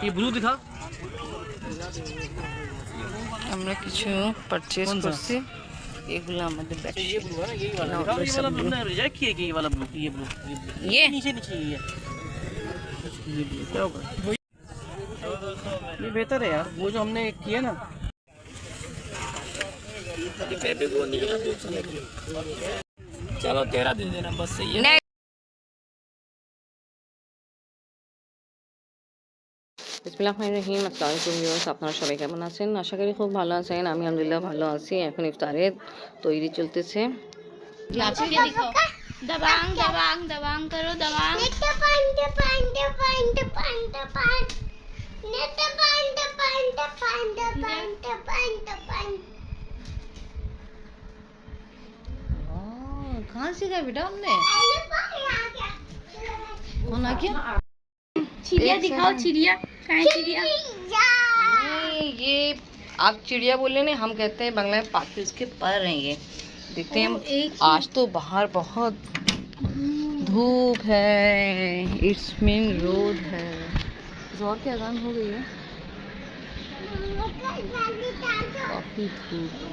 ये ब्लू दिखा। আমরা কিছু পারচেজ করছি, এগুলো আমাদের ব্যাগ। ये ब्लू है ना, यही वाला दिखा। ये वाला ब्लू ने रिजेक्ट किया कि ये वाला ब्लू, ये ब्लू, ये नीचे नीचे ये ब्लू क्या होगा? ये बेहतर है यार, वो जो हमने किया ना। चलो 13 दे देना बस, सही है। বিসমিল্লাহির রহমানির রহিম। আসসালামু আলাইকুম ভিউয়ার্স, আপনারা সবাই কেমন আছেন? আশা করি খুব ভালো আছেন। আমি আলহামদুলিল্লাহ ভালো আছি। এখন ইফতারের তৈরি চলতেছে। दबांग दबांग दबांग करो दबांग। कहाँ सीखा बेटा हमने? कौन आ गया? चिड़िया दिखाओ, चिड़िया कहाँ है चिड़िया? नहीं, ये आप चिड़िया बोले ना, हम कहते हैं बांग्ला में पाखी, उसके पर हैं ये। देखते हैं। आज तो बाहर बहुत धूप है, इट्स मीन रोड है। जोर की अजान हो गई है, काफी धूप है।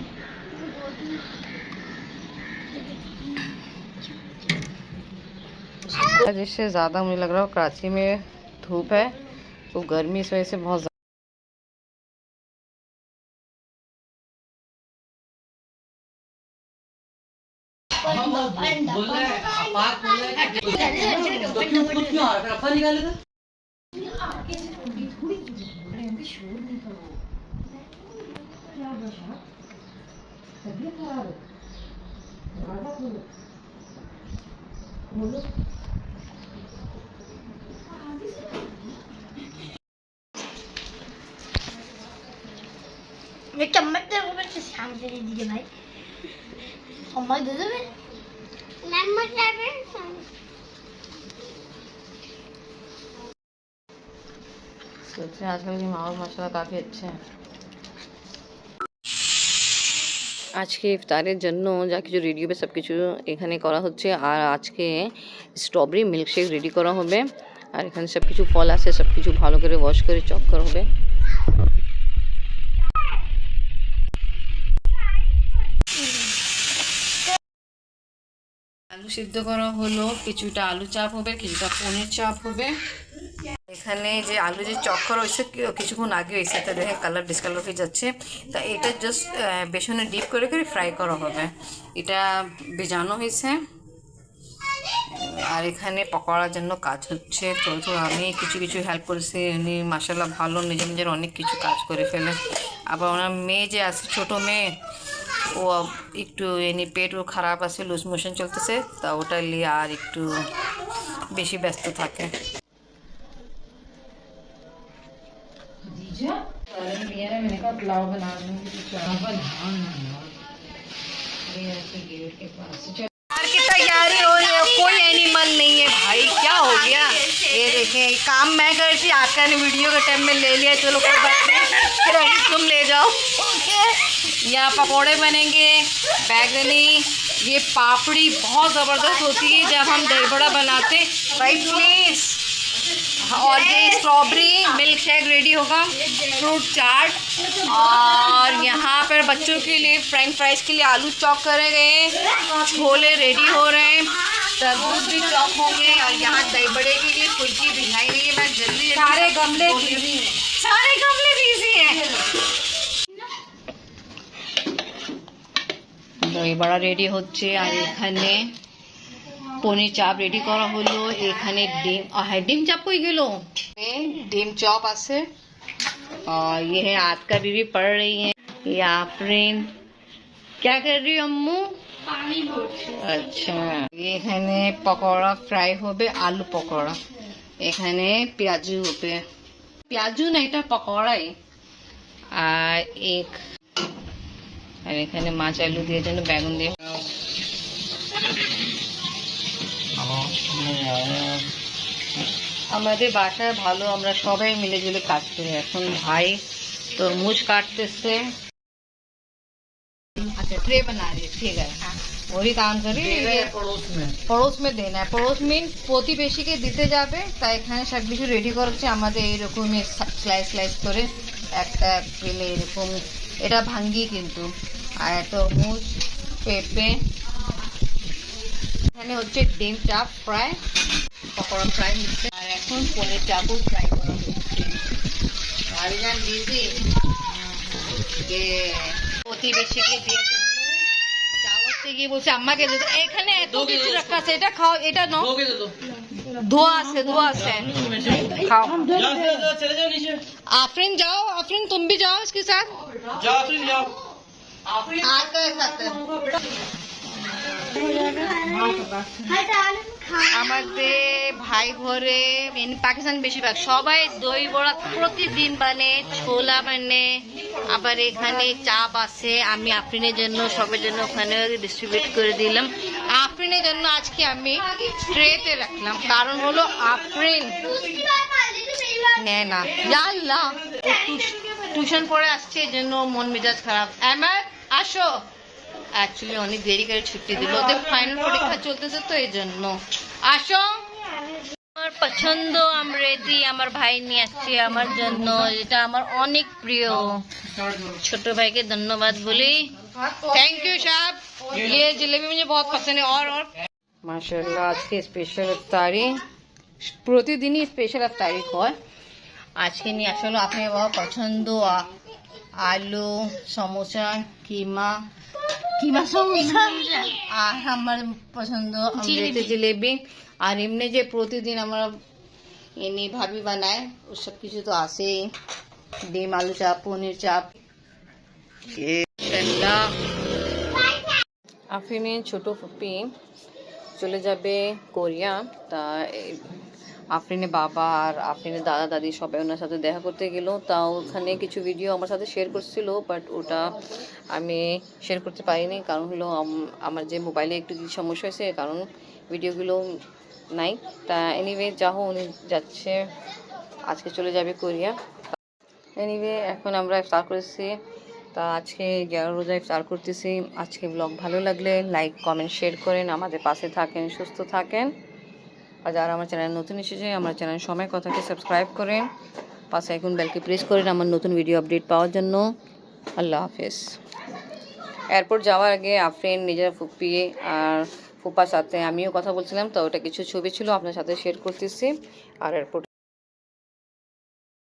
जिससे ज़्यादा मुझे लग रहा है कराची में धूप है, तो गर्मी इस वजह से बहुत मैं चम्मच तेरे को बच्चे शाम से दे दीजिए भाई, चम्मच दे दो मैं नमक डाल। सोच रहे हैं आजकल के माहौल माशाल्लाह काफ़ी अच्छे हैं। আজকে ইফতারের জন্য যা কিছু রেডি হবে সব কিছু এখানে করা হচ্ছে। আর আজকে স্ট্রবেরি মিল্কশেক রেডি করা হবে। আর এখানে সব কিছু ফল আছে, সব কিছু ভালো করে ওয়াশ করে চপ করা হবে। আলু সিদ্ধ করা হলো, কিছুটা আলু চাপ হবে, কিছুটা পনির চাপ হবে। এখানে যে আলু যে চপ করা হয়েছে কিছুক্ষণ আগে হয়েছে, তা দেখে কালার ডিসকালার হয়ে যাচ্ছে। তা এটা জাস্ট বেসনে ডিপ করে করে ফ্রাই করা হবে। এটা ভেজানো হয়েছে। আর এখানে পকোড়ার জন্য কাজ হচ্ছে, তো আমি কিছু কিছু হেল্প করেছি। উনি মাশাআল্লাহ ভালো, নিজের নিজের অনেক কিছু কাজ করে ফেলে। আবার ওনার মেয়ে যে আছে, ছোটো মেয়ে, ও একটু এমনি পেটও খারাপ আছে, লুজ মোশন চলতেছে, তা ওটা নিয়ে আর একটু বেশি ব্যস্ত থাকে। मैंने कहा पुलाव बना लूँगी, की तैयारी हो रही है। कोई एनिमल नहीं है भाई, क्या हो गया? ये देखें, काम मैं कर रही थी, आपका ने वीडियो के टाइम में ले लिया। चलो कोई बात नहीं, क्रेडिट तुम ले जाओ। ओके, यहाँ पकोड़े बनेंगे, बैगनी, ये पापड़ी बहुत ज़बरदस्त होती है जब हम दही बड़ा बनाते। भाई प्लीज़। और ये स्ट्रॉबेरी मिल्क शेक रेडी होगा, फ्रूट चाट, और यहाँ पर बच्चों के लिए फ्रेंच फ्राइज के लिए आलू चॉप करे गए, छोले रेडी हो रहे हैं, तरबूज भी चॉप होंगे, और यहाँ दही बड़े के लिए फुल्की भिजाई गई है। मैं जल्दी सारे गमले बिजी हैं। দই বড়া রেডি হচ্ছে। আর এখানে পনির চাপ রেডি করা হলো। এখানে ডিম, ডিম চাপ কই গেল? ডিম চপ আছে। और ये है आपका बीवी पढ़ रही है। ये आफरीन क्या कर रही हो अम्मू? पानी भर। अच्छा, এখানে পকোড়া ফ্রাই হবে, আলু পকোড়া। এখানে পেঁয়াজু হবে, পেঁয়াজু না, এটা পকোড়াই। আর এখানে মাছ আলু দিয়ে জন্য বেগুন দিয়ে। আমাদের বাসায় ভালো, আমরা সবাই মিলে জুলে কাজ করি। এখন ভাই তরমুজ কাটতেছে। अच्छा ट्रे बना रही है, ठीक है। वही काम करी পড়োশ মে দেনা है পড়োশ মিন প্রতিবেশীকে দিতে যাবে তাই এখানে সব কিছু রেডি করছে আমাদের এরকমই স্লাইস স্লাইস করে একটা পেলে এরকম এটা ভাঙ্গি কিন্তু আর তরমুজ পেঁপে এখানে হচ্ছে ডিম চাপ ফ্রাই পকোড়া ফ্রাই হচ্ছে আর এখন পনির চাপও ফ্রাই করা হচ্ছে ভাইজান বিজি যে প্রতিবেশীকে দিয়ে গিয়ে বলছে আম্মাকে দে এখানে এত কিছু রাখা আছে এটা খাও এটা নাও ধোয়া আছে খাও चले जाओ नीचे आफरीन जाओ आफरीन तुम भी जाओ इसके साथ जाओ आफरीन जाओ आपके साथ আমাদের ভাই ঘরে পাকিস্তান বেশিরভাগ সবাই দই বড়া প্রতিদিন বানে ছোলা বানে আবার এখানে চাপ আছে আমি আফরিনের জন্য সবার জন্য ওখানে ডিস্ট্রিবিউট করে দিলাম আফরিনের জন্য আজকে আমি ট্রেতে রাখলাম কারণ হলো আফরিন নেয় না জানলা টিউশন পড়ে আসছে এই জন্য মন মেজাজ খারাপ আহমেদ আসো অ্যাকচুয়ালি অনেক দেরি করে ছুটি দিল ওদের ফাইনাল পরীক্ষা চলতেছে তো এই জন্য আসো আমার পছন্দ আমরেদি আমার ভাই নিয়ে আসছে আমার জন্য এটা আমার অনেক প্রিয় ছোট ভাইকে ধন্যবাদ বলি থ্যাংক ইউ সাহেব ये जलेबी मुझे बहुत पसंद है और माशाल्लाह আজকে স্পেশাল ইফতারি প্রতিদিনই স্পেশাল ইফতারি হয় আজকে নিয়ে আসলে আপনার বাবা পছন্দ আলু সমোসা কিমা সমোসা আর আমার পছন্দ জিলেবি আর এমনি যে প্রতিদিন আমরা এমনি ভাবি বানায় ওসব কিছু তো আসেই ডিম আলু চাপ পনির চাপ আফরিনের ছোট ফুপি চলে যাবে কোরিয়া তা আফরিনের বাবা আর আফরিনের দাদা দাদি সবাই ওনার সাথে দেখা করতে গেল তাও ওখানে কিছু ভিডিও আমার সাথে শেয়ার করছিল বাট ওটা আমি শেয়ার করতে পারিনি কারণ হলো আমার যে মোবাইলে একটু কিছু সমস্যা হয়েছে কারণ ভিডিওগুলো নাই তা এনিওয়ে যাও উনি যাচ্ছে আজকে চলে যাবে কোরিয়া এনিওয়ে এখন আমরা ইফতার করেছি তা আজকে 11 রোজা ইফতার করতেছি আজকে ব্লগ ভালো লাগলে লাইক কমেন্ট শেয়ার করেন আমাদের পাশে থাকেন সুস্থ থাকেন আর যারা আমার চ্যানেল নতুন এসেছে আমার চ্যানেল সময় কথাকে সাবস্ক্রাইব করেন পাশে এখন বেলকে প্রেস করেন আমার নতুন ভিডিও আপডেট পাওয়ার জন্য আল্লাহ হাফেজ এয়ারপোর্ট যাওয়ার আগে আফরিন নিজের ফুপি আর ফুপার সাথে আমিও কথা বলছিলাম তো ওটা কিছু ছবি ছিল আপনার সাথে শেয়ার করতেছি আর এয়ারপোর্ট